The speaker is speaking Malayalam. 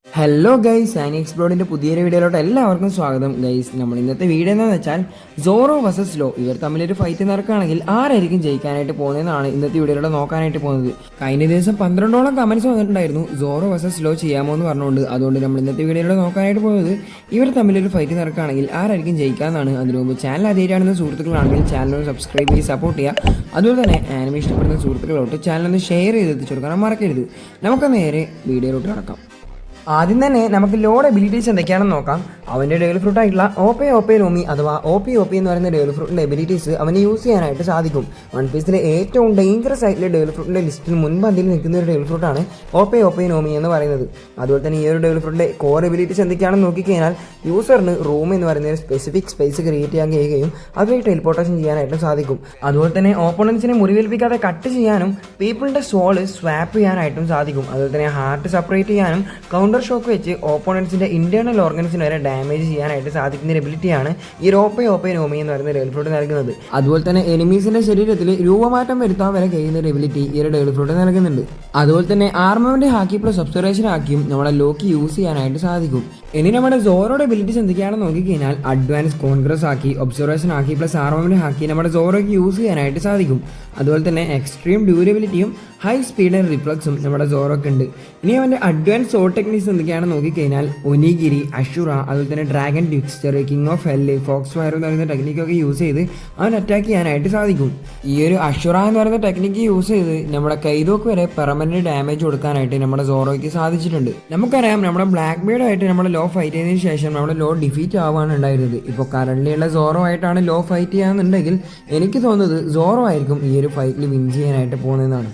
ഹലോ ഗൈസ്, ആനി എക്സ്പ്ലോറിൻ്റെ പുതിയൊരു വീഡിയോയിലോട്ട് എല്ലാവർക്കും സ്വാഗതം. ഗൈസ്, നമ്മൾ ഇന്നത്തെ വീഡിയോ എന്താണെന്ന് വെച്ചാൽ സോറോ വേഴ്സസ് ലോ ഇവർ തമ്മിലൊരു ഫൈറ്റ് നടക്കുകയാണെങ്കിൽ ആരായിരിക്കും ജയിക്കാനായിട്ട് പോകുന്നതെന്നാണ് ഇന്നത്തെ വീഡിയോയിലൂടെ നോക്കാനായിട്ട് പോകുന്നത്. കഴിഞ്ഞ ദിവസം 12ഓളം കമൻറ്റ്സ് വന്നിട്ടുണ്ടായിരുന്നു സോറോ വേഴ്സസ് ലോ ചെയ്യാമോ എന്ന് പറഞ്ഞുകൊണ്ട്. അതുകൊണ്ട് നമ്മൾ ഇന്നത്തെ വീഡിയോയിലൂടെ നോക്കാനായിട്ട് പോകുന്നത് ഇവർ തമ്മിലൊരു ഫൈറ്റ് നടക്കുകയാണെങ്കിൽ ആരായിരിക്കും ജയിക്കാമെന്നാണ്. അതിനു മുമ്പ് ചാനൽ ആദ്യമായിട്ടാണെന്ന് സുഹൃത്തുക്കളാണെങ്കിൽ ചാനൽ സബ്സ്ക്രൈബ് ചെയ്ത് സപ്പോർട്ട് ചെയ്യുക. അതുപോലെ തന്നെ ആനിമേ ഇഷ്ടപ്പെടുന്ന സുഹൃത്തുക്കളോട്ട് ചാനലൊന്ന് ഷെയർ ചെയ്ത് എത്തിച്ചു കൊടുക്കാൻ മറക്കരുത്. നമുക്ക് നേരെ വീഡിയോയിലോട്ട് നടക്കാം. ആദ്യം തന്നെ നമുക്ക് ലോഡ് എബിലിറ്റീസ് എന്തൊക്കെയാണെന്ന് നോക്കാം. അവൻ്റെ ഡെവൽ ഫ്രൂട്ട് ആയിട്ടുള്ള ഓപ്പേ നോമി അഥവാ ഓപ്പി എന്ന് പറയുന്ന ഡെവൽ ഫ്രൂട്ടിൻ്റെ എബിലിറ്റീസ് അവന് യൂസ് ചെയ്യാനായിട്ട് സാധിക്കും. വൺ പീസിലെ ഏറ്റവും ഡേഞ്ചറസ് ആയിട്ടുള്ള ഡെവൽ ഫ്രൂട്ടിൻ്റെ ലിസ്റ്റിൽ മുൻപന്തിൽ നിൽക്കുന്ന ഒരു ഡെവൽ ഫ്രൂട്ടാണ് ഓപ്പേ നോമി എന്ന് പറയുന്നത്. അതുപോലെ തന്നെ ഈ ഒരു ഡെവൽ ഫ്രൂട്ടിൻ്റെ കോർ എബിലിറ്റീസ് എന്തൊക്കെയാണെന്ന് നോക്കിക്കഴിഞ്ഞാൽ യൂസറിന് റൂം എന്ന് പറയുന്ന ഒരു സ്പെസിഫിക് സ്പേസ് ക്രിയേറ്റ് ചെയ്യാൻ കഴിയുകയും അതുവഴി ടെലിപ്പോർട്ടേഷൻ ചെയ്യാനായിട്ട് സാധിക്കും. അതുപോലെ തന്നെ ഓപ്പോണൻസിനെ മുറിവേൽപ്പിക്കാതെ കട്ട് ചെയ്യാനും പീപ്പിളിൻ്റെ സോള് സ്വാപ്പ് ചെയ്യാനായിട്ടും സാധിക്കും. അതുപോലെ തന്നെ ഹാർട്ട് സെപ്പറേറ്റ് ചെയ്യാനും കൗണ്ടർ ഷോക്ക് വെച്ച് ഓപ്പോണൻസിൻ്റെ ഇന്റേണൽ ഓർഗൻസിന് വരെ ഡാമേജ് ചെയ്യാനായിട്ട് സാധിക്കുന്ന എബിലിറ്റിയാണ് ഈ ഓപ്പേ നോമി എന്ന് പറയുന്ന ഡെവൽ ഫ്രൂട്ട് നൽകുന്നത്. അതുപോലെ തന്നെ എനിമീസിന്റെ ശരീരത്തിൽ രൂപമാറ്റം വരുത്താൻ വരെ കഴിയുന്ന ഒരു എബിലിറ്റി ഈ ഒരു ഡെവൽ ഫ്രൂട്ട് നൽകുന്നുണ്ട്. അതുപോലെ തന്നെ ആർമമെന്റ് ഹാക്കി പ്ലസ് ഒബ്സർവേഷൻ ആക്കിയും നമ്മുടെ ലോക്ക് യൂസ് ചെയ്യാനായിട്ട് സാധിക്കും. ഇനി നമ്മുടെ സോറോയുടെ എബിലിറ്റീസ് എന്തൊക്കെയാണെന്ന് നോക്കിക്കഴിഞ്ഞാൽ അഡ്വാൻസ് കോൺഗ്രസ് ആക്കി ഒബ്സർവേഷൻ ആക്കി പ്ലസ് ആർമമെന്റ് ആക്കി നമ്മുടെ സോറോയ്ക്ക് യൂസ് ചെയ്യാനായിട്ട് സാധിക്കും. അതുപോലെ തന്നെ എക്സ്ട്രീം ഡ്യൂറബിലിറ്റിയും ഹൈ സ്പീഡ് ആൻഡ് റിഫ്ലക്സും നമ്മുടെ സോറോക്ക് ഉണ്ട്. ഇനി അവൻ്റെ അഡ്വാൻസ് സോർട്ട് ടെക്നിക്സ് എന്തൊക്കെയാണെന്ന് നോക്കിക്കഴിഞ്ഞാൽ ഒനിഗിരി, അഷുറ, അതുപോലെ തന്നെ dragon twister, king of hell, fox fire എന്ന് പറയുന്ന ടെക്നിക്കൊക്കെ യൂസ് ചെയ്ത് അവൻ അറ്റാക്ക് ചെയ്യാനായിട്ട് സാധിക്കും. ഈ ഒരു അഷുറ എന്ന് പറയുന്ന ടെക്നിക്ക് യൂസ് ചെയ്ത് നമ്മുടെ കൈതോക്ക് വരെ പെർമനന്റ് ഡാമേജ് കൊടുക്കാനായിട്ട് നമ്മുടെ സോറോയ്ക്ക് സാധിച്ചിട്ടുണ്ട്. നമുക്കറിയാം നമ്മുടെ ബ്ലാക്ക് ബീഡുമായിട്ട് നമ്മുടെ ലോ ഫൈറ്റ് ചെയ്തതിനു ശേഷം നമ്മുടെ ലോ ഡിഫീറ്റ് ആവാണ് ഉണ്ടായിരുന്നത്. ഇപ്പോൾ കറന്റ് ഉള്ള സോറോ ആയിട്ടാണ് ലോ ഫൈറ്റ് ചെയ്യാന്നുണ്ടെങ്കിൽ എനിക്ക് തോന്നുന്നത് സോറോ ആയിരിക്കും ഈ ഒരു ഫൈറ്റിൽ വിൻ ചെയ്യാനായിട്ട് പോകുന്നതെന്നാണ്.